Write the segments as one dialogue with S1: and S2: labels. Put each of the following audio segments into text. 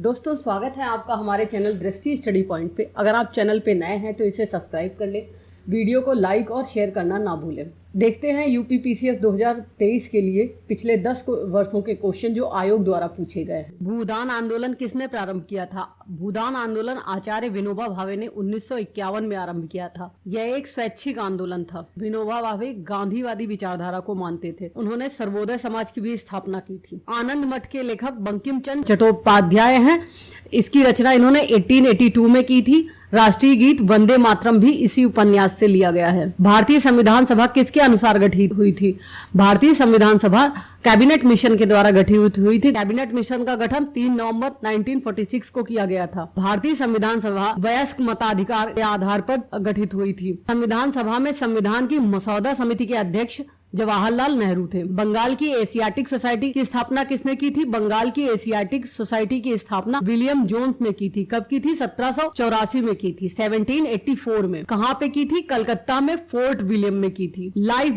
S1: दोस्तों स्वागत है आपका हमारे चैनल दृष्टि स्टडी पॉइंट पे। अगर आप चैनल पे नए हैं तो इसे सब्सक्राइब कर लें, वीडियो को लाइक और शेयर करना ना भूलें। देखते हैं यूपी पीसीएस 2023 के लिए पिछले 10 वर्षों के क्वेश्चन जो आयोग द्वारा पूछे गए हैं। भूदान आंदोलन किसने प्रारंभ किया था? भूदान आंदोलन आचार्य विनोबा भावे ने 1951 में आरंभ किया था। यह एक स्वैच्छिक आंदोलन था। विनोबा भावे गांधीवादी विचारधारा को मानते थे। उन्होंने सर्वोदय समाज की भी स्थापना की थी। आनंद मठ के लेखक बंकिम चंद्र चट्टोपाध्याय हैं। इसकी रचना इन्होंने 1882 में की थी। राष्ट्रीय गीत वंदे मातरम भी इसी उपन्यास से लिया गया है। भारतीय संविधान सभा किसके अनुसार गठित हुई थी? भारतीय संविधान सभा कैबिनेट मिशन के द्वारा गठित हुई थी। कैबिनेट मिशन का गठन 3 नवंबर 1946 को किया गया था। भारतीय संविधान सभा वयस्क मताधिकार के आधार पर गठित हुई थी। संविधान सभा में संविधान की मसौदा समिति के अध्यक्ष जवाहरलाल नेहरू थे। बंगाल की एशियाटिक सोसाइटी की स्थापना किसने की थी? बंगाल की एशियाटिक सोसाइटी की स्थापना विलियम जोन्स ने की थी। कब की थी? 1784 में की थी। 1784 में। कहाँ पे की थी? कलकत्ता में फोर्ट विलियम में की थी। लाइफ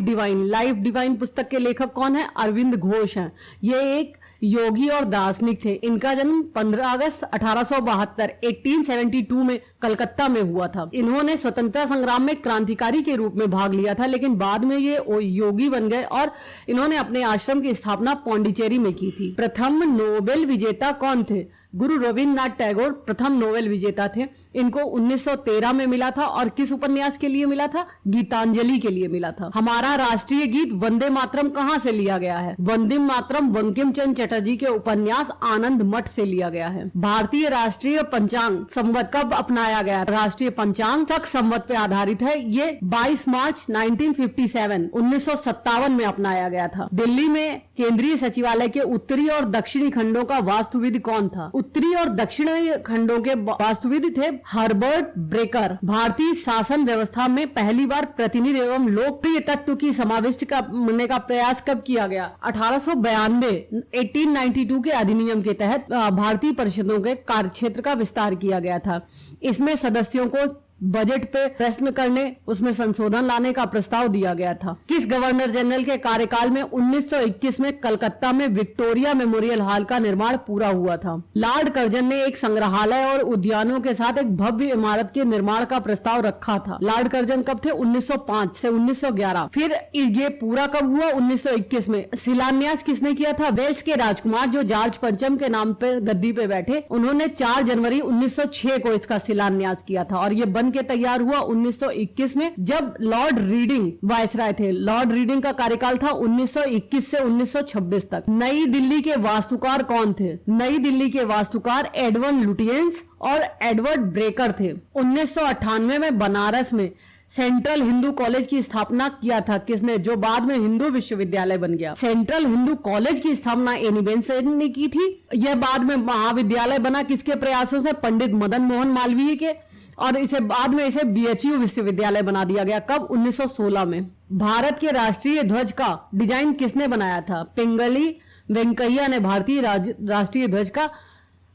S1: डिवाइन पुस्तक के लेखक कौन है? अरविंद घोष हैं। ये एक योगी और दार्शनिक थे। इनका जन्म 15 अगस्त 1872 में कलकत्ता में हुआ था। इन्होंने स्वतंत्रता संग्राम में क्रांतिकारी के रूप में भाग लिया था, लेकिन बाद में ये योगी बन गए और इन्होंने अपने आश्रम की स्थापना पौंडीचेरी में की थी। प्रथम नोबेल विजेता कौन थे? गुरु रविन्द्रनाथ टैगोर प्रथम नोबेल विजेता थे। इनको 1913 में मिला था। और किस उपन्यास के लिए मिला था? गीतांजलि के लिए मिला था। हमारा राष्ट्रीय गीत वंदे मातरम कहाँ से लिया गया है? वंदे मातरम बंकिम चंद्र चटर्जी के उपन्यास आनंद मठ से लिया गया है। भारतीय राष्ट्रीय पंचांग संवत कब अपनाया गया? राष्ट्रीय पंचांग शक संवत पे आधारित है। ये 22 मार्च 1957 में अपनाया गया था। दिल्ली में केंद्रीय सचिवालय के उत्तरी और दक्षिणी खंडों का वास्तुविद कौन था? उत्तरी और दक्षिणी खंडों के वास्तुविद थे हर्बर्ट ब्रेकर। भारतीय शासन व्यवस्था में पहली बार प्रतिनिधि एवं लोकप्रिय तत्व की समाविष्ट करने का प्रयास कब किया गया? 1892 के अधिनियम के तहत भारतीय परिषदों के कार्यक्षेत्र का विस्तार किया गया था। इसमें सदस्यों को बजट पे प्रश्न करने, उसमें संशोधन लाने का प्रस्ताव दिया गया था। किस गवर्नर जनरल के कार्यकाल में 1921 में कलकत्ता में विक्टोरिया मेमोरियल हॉल का निर्माण पूरा हुआ था? लॉर्ड कर्जन ने एक संग्रहालय और उद्यानों के साथ एक भव्य इमारत के निर्माण का प्रस्ताव रखा था। लॉर्ड कर्जन कब थे? 1905 से 1911। फिर ये पूरा कब हुआ? 1921 में। शिलान्यास किसने किया था? वेल्स के राजकुमार जो जॉर्ज पंचम के नाम पे गद्दी पे बैठे, उन्होंने 4 जनवरी 1906 को इसका शिलान्यास किया था। और ये बन के तैयार हुआ 1921 में, जब लॉर्ड रीडिंग वायसराय थे। लॉर्ड रीडिंग का कार्यकाल था 1921 से 1926 तक। नई दिल्ली के वास्तुकार कौन थे? नई दिल्ली के वास्तुकार एडवर्ड लुटियंस और एडवर्ड ब्रेकर थे। 1998 में बनारस में सेंट्रल हिंदू कॉलेज की स्थापना किया था किसने? जो बाद में हिंदू विश्वविद्यालय बन गया। सेंट्रल हिंदू कॉलेज की स्थापना एनी बेसेंट ने की थी। यह बाद में महाविद्यालय बना किसके प्रयासों से? पंडित मदन मोहन मालवीय के। और इसे बाद में इसे बीएचयू विश्वविद्यालय बना दिया गया। कब? 1916 में। भारत के राष्ट्रीय ध्वज का डिजाइन किसने बनाया था? पिंगली वेंकैया ने भारतीय राष्ट्रीय ध्वज का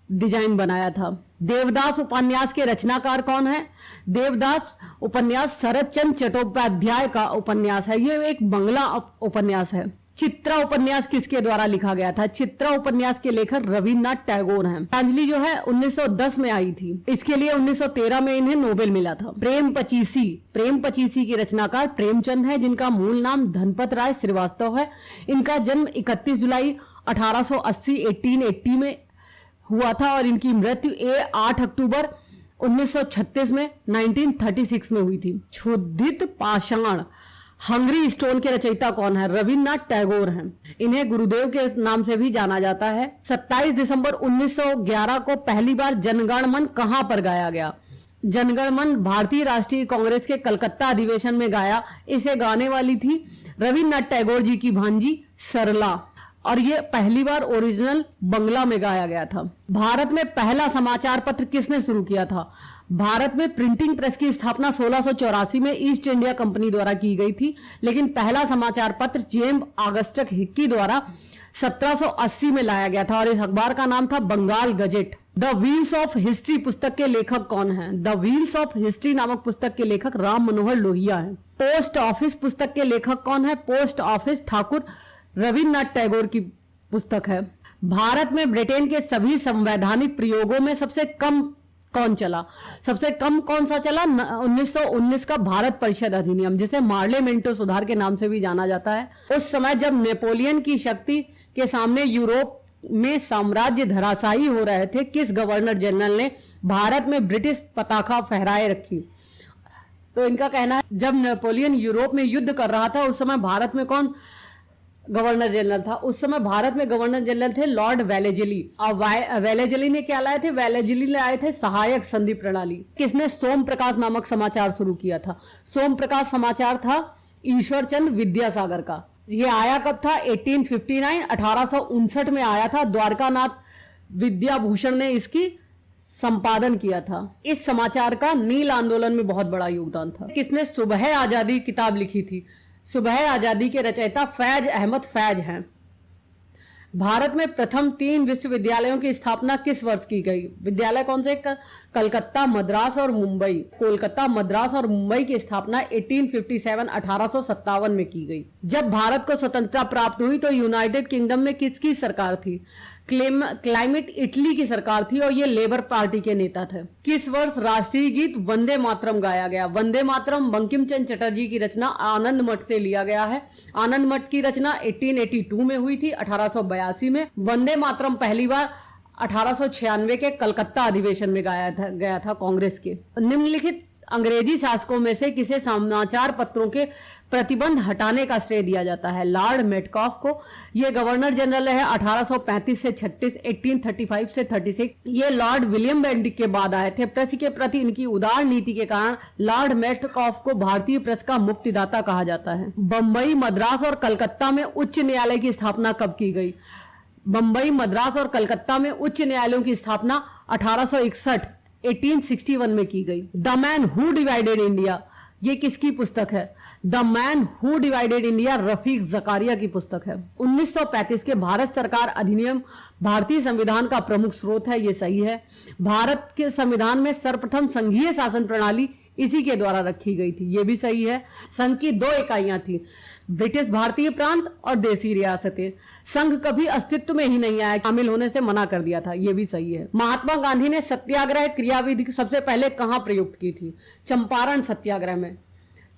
S1: डिजाइन बनाया था। देवदास उपन्यास के रचनाकार कौन है? देवदास उपन्यास शरद चंद्र चट्टोपाध्याय का उपन्यास है। ये एक बंगला उपन्यास है। चित्रा उपन्यास किसके द्वारा लिखा गया था? चित्रा उपन्यास के लेखक रविन्द्रनाथ टैगोर हैं। गीतांजलि जो है 1910 में आई थी। इसके लिए 1913 में इन्हें नोबेल मिला था। प्रेम पचीसी के रचनाकार प्रेमचंद है, जिनका मूल नाम धनपत राय श्रीवास्तव है। इनका जन्म 31 जुलाई 1880 में हुआ था और इनकी मृत्यु 8 अक्टूबर 1936 में 1936 में हुई थी। क्षुधित पाषाण हंगरी स्टोन के रचयिता कौन है? रविन्द्रनाथ टैगोर हैं। इन्हें गुरुदेव के नाम से भी जाना जाता है। 27 दिसंबर 1911 को पहली बार जनगण मन कहां पर गाया गया? जनगण मन भारतीय राष्ट्रीय कांग्रेस के कलकत्ता अधिवेशन में गाया। इसे गाने वाली थी रविन्द्रनाथ टैगोर जी की भांजी सरला। और ये पहली बार ओरिजिनल बंगला में गाया गया था। भारत में पहला समाचार पत्र किसने शुरू किया था? भारत में प्रिंटिंग प्रेस की स्थापना 1684 में ईस्ट इंडिया कंपनी द्वारा की गई थी, लेकिन पहला समाचार पत्र जेम्स ऑगस्टस हिक्की द्वारा 1780 में लाया गया था और इस अखबार का नाम था Bengal gazette. The wheels of history पुस्तक के लेखक कौन हैं? द व्हील्स ऑफ हिस्ट्री नामक पुस्तक के लेखक राम मनोहर लोहिया हैं। पोस्ट ऑफिस पुस्तक के लेखक कौन है? पोस्ट ऑफिस ठाकुर रविन्द्रनाथ टैगोर की पुस्तक है। भारत में ब्रिटेन के सभी संवैधानिक प्रयोगों में सबसे कम कौन चला? सबसे कम कौन सा चला? 1919 का भारत परिषद अधिनियम, जिसे पार्लियामेंटो सुधार के नाम से भी जाना जाता है। उस समय जब नेपोलियन की शक्ति के सामने यूरोप में साम्राज्य धराशायी हो रहे थे, किस गवर्नर जनरल ने भारत में ब्रिटिश पताका फहराए रखी? तो इनका कहना है जब नेपोलियन यूरोप में युद्ध कर रहा था उस समय भारत में कौन गवर्नर जनरल था? उस समय भारत में गवर्नर जनरल थे लॉर्ड वेलेजली। अब वेलेजली ने क्या लाए थे? वेलेजली लाए थे सहायक संधि प्रणाली। किसने सोम प्रकाश नामक समाचार शुरू किया था? सोम प्रकाश समाचार था ईश्वरचंद विद्यासागर का। ये आया कब था? 1859 1859 में आया था। द्वारकानाथ विद्याभूषण ने इसकी संपादन किया था। इस समाचार का नील आंदोलन में बहुत बड़ा योगदान था। किसने सुबह आजादी किताब लिखी थी? सुबह आजादी के रचयिता फैज अहमद फैज हैं। भारत में प्रथम 3 विश्वविद्यालयों की स्थापना किस वर्ष की गई? विद्यालय कौन से? कलकत्ता, मद्रास और मुंबई। कोलकाता, मद्रास और मुंबई की स्थापना 1857 1857 में की गई। जब भारत को स्वतंत्रता प्राप्त हुई तो यूनाइटेड किंगडम में किसकी सरकार थी? क्लाइमेट इटली की सरकार थी और ये लेबर पार्टी के नेता थे। किस वर्ष राष्ट्रीय गीत वंदे मातरम गाया गया? वंदे मातरम बंकिम चंद्र चटर्जी की रचना आनंद मठ से लिया गया है। आनंद मठ की रचना 1882 में हुई थी, 1882 में। वंदे मातरम पहली बार 1896 के कलकत्ता अधिवेशन में गाया गया था कांग्रेस के। निम्नलिखित अंग्रेजी शासकों में से किसे समाचार पत्रों के प्रतिबंध हटाने का श्रेय दिया जाता है? लॉर्ड मेटकॉफ को। ये गवर्नर जनरल है 1835 से 36, 1835 से 36। ये लॉर्ड विलियम बेंटिक के बाद आए थे। प्रेस के प्रति इनकी उदार नीति के कारण लॉर्ड मेटकॉफ को भारतीय प्रेस का मुक्तिदाता कहा जाता है। बंबई, मद्रास और कलकत्ता में उच्च न्यायालय की स्थापना कब की गई? बंबई, मद्रास और कलकत्ता में उच्च न्यायालयों की स्थापना 1861 में की गई। The man who divided India, ये किसकी पुस्तक है? The man who divided India Rafiq Zakaria की पुस्तक है। 1935 के भारत सरकार अधिनियम भारतीय संविधान का प्रमुख स्रोत है, ये सही है। भारत के संविधान में सर्वप्रथम संघीय शासन प्रणाली इसी के द्वारा रखी गई थी, ये भी सही है। संघ की 2 इकाइयां थी, ब्रिटिश भारतीय प्रांत और देसी रियासतें। संघ कभी अस्तित्व में ही नहीं आया, शामिल होने से मना कर दिया था, ये भी सही है। महात्मा गांधी ने सत्याग्रह क्रियाविधि सबसे पहले कहां प्रयुक्त की थी? चंपारण सत्याग्रह में।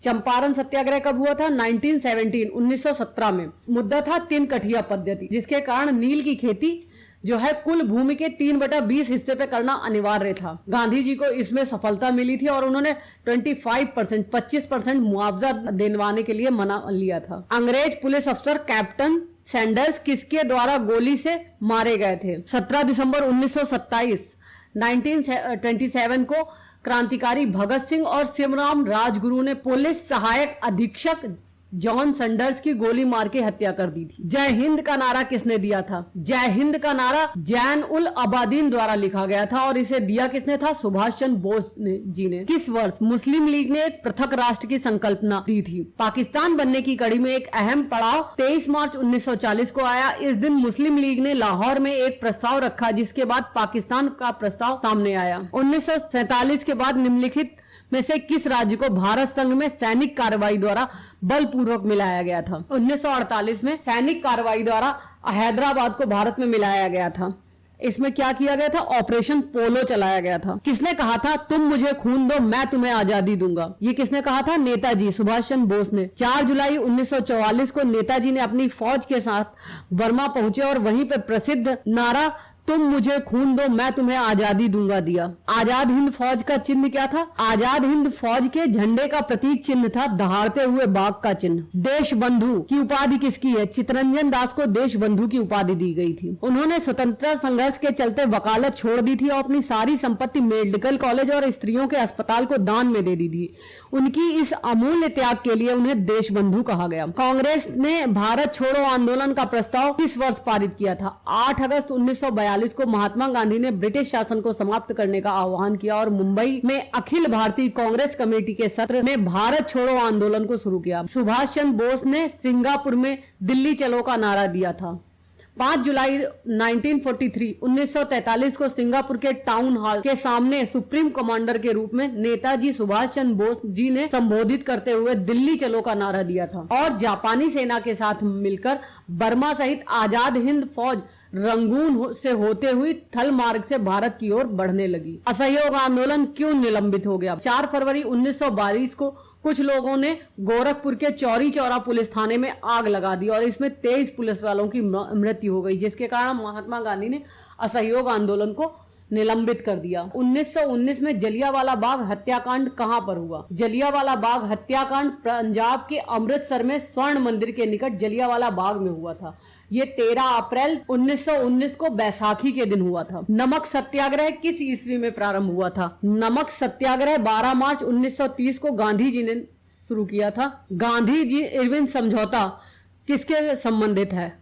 S1: चंपारण सत्याग्रह कब हुआ था? 1917 में। मुद्दा था 3 कठिया पद्धति, जिसके कारण नील की खेती जो है कुल भूमि के 3/20 हिस्से पे करना अनिवार्य था। गांधी जी को इसमें सफलता मिली थी और उन्होंने 25% मुआवजा दिलवाने के लिए मना लिया था। अंग्रेज पुलिस अफसर कैप्टन सैंडर्स किसके द्वारा गोली से मारे गए थे? 17 दिसंबर 1927 को क्रांतिकारी भगत सिंह और शिवराम राजगुरु ने पुलिस सहायक अधीक्षक जॉन सैंडर्स की गोली मार के हत्या कर दी थी। जय हिंद का नारा किसने दिया था? जय हिंद का नारा जैन उल अबादीन द्वारा लिखा गया था और इसे दिया किसने था? सुभाष चंद्र बोस जी ने। किस वर्ष मुस्लिम लीग ने एक पृथक राष्ट्र की संकल्पना दी थी? पाकिस्तान बनने की कड़ी में एक अहम पड़ाव 23 मार्च 1940 को आया। इस दिन मुस्लिम लीग ने लाहौर में एक प्रस्ताव रखा, जिसके बाद पाकिस्तान का प्रस्ताव सामने आया। 1947 के बाद निम्नलिखित में से किस राज्य को भारत संघ में सैनिक कार्रवाई द्वारा बलपूर्वक मिलाया गया था? 1948 में सैनिक कार्रवाई द्वारा हैदराबाद को भारत में मिलाया गया था। इसमें क्या किया गया था? ऑपरेशन पोलो चलाया गया था। किसने कहा था तुम मुझे खून दो मैं तुम्हें आजादी दूंगा? ये किसने कहा था? नेताजी सुभाष चंद्र बोस ने। 4 जुलाई 1944 को नेताजी ने अपनी फौज के साथ बर्मा पहुंचे और वहीं पर प्रसिद्ध नारा तुम मुझे खून दो मैं तुम्हें आजादी दूंगा दिया। आजाद हिंद फौज का चिन्ह क्या था? आजाद हिंद फौज के झंडे का प्रतीक चिन्ह था दहाड़ते हुए बाघ का चिन्ह। देश बंधु की उपाधि किसकी है? चित्तरंजन दास को देश बंधु की उपाधि दी गई थी। उन्होंने स्वतंत्रता संघर्ष के चलते वकालत छोड़ दी थी और अपनी सारी संपत्ति मेडिकल कॉलेज और स्त्रियों के अस्पताल को दान में दे दी थी। उनकी इस अमूल्य त्याग के लिए उन्हें देश बंधु कहा गया। कांग्रेस ने भारत छोड़ो आंदोलन का प्रस्ताव किस वर्ष पारित किया था? 8 अगस्त 1942 को महात्मा गांधी ने ब्रिटिश शासन को समाप्त करने का आह्वान किया और मुंबई में अखिल भारतीय कांग्रेस कमेटी के सत्र में भारत छोड़ो आंदोलन को शुरू किया। सुभाष चंद्र बोस ने सिंगापुर में दिल्ली चलो का नारा दिया था। 5 जुलाई 1943 को सिंगापुर के टाउन हॉल के सामने सुप्रीम कमांडर के रूप में नेताजी सुभाष चंद्र बोस जी ने संबोधित करते हुए दिल्ली चलो का नारा दिया था और जापानी सेना के साथ मिलकर बर्मा सहित आजाद हिंद फौज रंगून से होते हुई थल मार्ग से भारत की ओर बढ़ने लगी। असहयोग आंदोलन क्यों निलंबित हो गया? 4 फरवरी 1922 को कुछ लोगों ने गोरखपुर के चौरी चौरा पुलिस थाने में आग लगा दी और इसमें 23 पुलिस वालों की मृत्यु हो गई, जिसके कारण महात्मा गांधी ने असहयोग आंदोलन को निलंबित कर दिया। 1919 में जलियांवाला बाग हत्याकांड कहां पर हुआ? जलियांवाला बाग हत्याकांड पंजाब के अमृतसर में स्वर्ण मंदिर के निकट जलियांवाला बाग में हुआ था। ये 13 अप्रैल 1919 को बैसाखी के दिन हुआ था। नमक सत्याग्रह किस ईस्वी में प्रारंभ हुआ था? नमक सत्याग्रह 12 मार्च 1930 को गांधी जी ने शुरू किया था। गांधी जी इरविन समझौता किसके संबंधित है?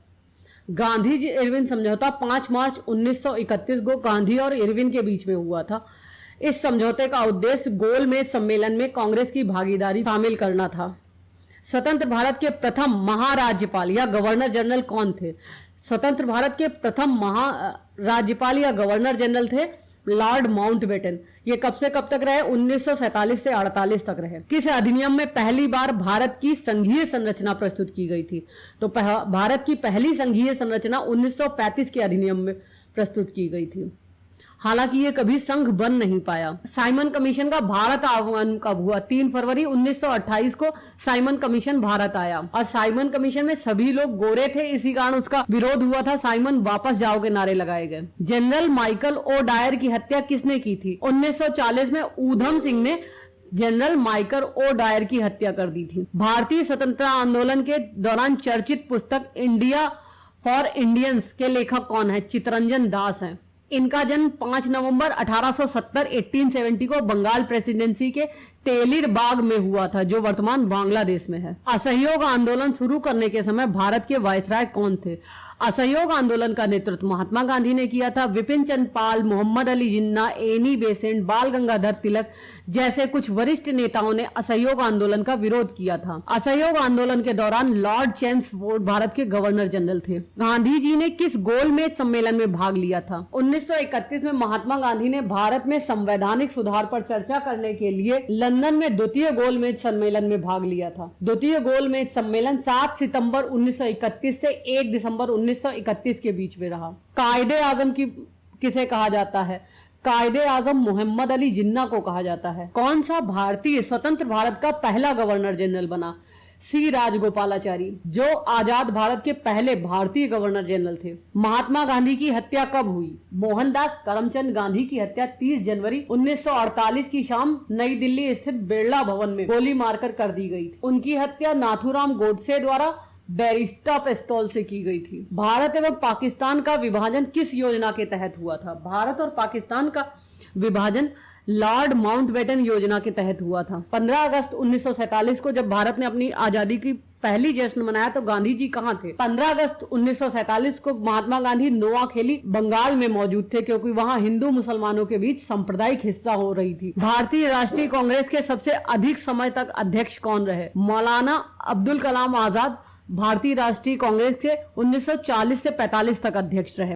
S1: गांधी जी इरविन समझौता 5 मार्च 1931 को गांधी और इरविन के बीच में हुआ था। इस समझौते का उद्देश्य गोलमेज सम्मेलन में कांग्रेस की भागीदारी शामिल करना था। स्वतंत्र भारत के प्रथम महाराज्यपाल या गवर्नर जनरल कौन थे? स्वतंत्र भारत के प्रथम महाराज्यपाल या गवर्नर जनरल थे लॉर्ड माउंटबेटन। ये कब से कब तक रहे? 1947 से 48 तक रहे। किस अधिनियम में पहली बार भारत की संघीय संरचना प्रस्तुत की गई थी? तो भारत की पहली संघीय संरचना 1935 के अधिनियम में प्रस्तुत की गई थी। हालांकि ये कभी संघ बन नहीं पाया। साइमन कमीशन का भारत आह्वान कब हुआ? 3 फरवरी 1928 को साइमन कमीशन भारत आया और साइमन कमीशन में सभी लोग गोरे थे, इसी कारण उसका विरोध हुआ था। साइमन वापस जाओ के नारे लगाए गए। जनरल माइकल ओ डायर की हत्या किसने की थी? 1940 में ऊधम सिंह ने जनरल माइकल ओ डायर की हत्या कर दी थी। भारतीय स्वतंत्रता आंदोलन के दौरान चर्चित पुस्तक इंडिया फॉर इंडियंस के लेखक कौन है? चित्तरंजन दास हैं। इनका जन्म 5 नवंबर 1870 को बंगाल प्रेसिडेंसी के तेलिर बाग में हुआ था, जो वर्तमान बांग्लादेश में है। असहयोग आंदोलन शुरू करने के समय भारत के वायसराय कौन थे? असहयोग आंदोलन का नेतृत्व महात्मा गांधी ने किया था। विपिन चंद्र पाल, मोहम्मद अली जिन्ना, एनी बेसेंट, बाल गंगाधर तिलक जैसे कुछ वरिष्ठ नेताओं ने असहयोग आंदोलन का विरोध किया था। असहयोग आंदोलन के दौरान लॉर्ड चैम्सफोर्ड भारत के गवर्नर जनरल थे। गांधी जी ने किस गोलमेज सम्मेलन में भाग लिया था? 1931 में महात्मा गांधी ने भारत में संवैधानिक सुधार पर चर्चा करने के लिए लंदन में द्वितीय गोलमेज सम्मेलन में भाग लिया था। द्वितीय गोलमेज सम्मेलन 7 सितंबर 1931 से 1 दिसंबर 1931 के बीच में रहा। कायदे आजम किसे कहा जाता है? कायदे आजम मोहम्मद अली जिन्ना को कहा जाता है। कौन सा भारतीय स्वतंत्र भारत का पहला गवर्नर जनरल बना? सी राजगोपालाचारी, जो आजाद भारत के पहले भारतीय गवर्नर जनरल थे। महात्मा गांधी की हत्या कब हुई? मोहनदास करमचंद गांधी की हत्या 30 जनवरी 1948 की शाम नई दिल्ली स्थित बिरला भवन में गोली मारकर कर दी गई थी। उनकी हत्या नाथूराम गोडसे द्वारा बैरिस्टा पिस्तौल से की गई थी। भारत एवं पाकिस्तान का विभाजन किस योजना के तहत हुआ था? भारत और पाकिस्तान का विभाजन लॉर्ड माउंटबेटन योजना के तहत हुआ था। 15 अगस्त 1947 को जब भारत ने अपनी आजादी की पहली जश्न मनाया तो गांधी जी कहां थे? 15 अगस्त 1947 को महात्मा गांधी नोआखेली बंगाल में मौजूद थे, क्योंकि वहां हिंदू मुसलमानों के बीच सांप्रदायिक हिस्सा हो रही थी। भारतीय राष्ट्रीय कांग्रेस के सबसे अधिक समय तक अध्यक्ष कौन रहे? मौलाना अब्दुल कलाम आजाद भारतीय राष्ट्रीय कांग्रेस के 1940 से 45 तक अध्यक्ष रहे।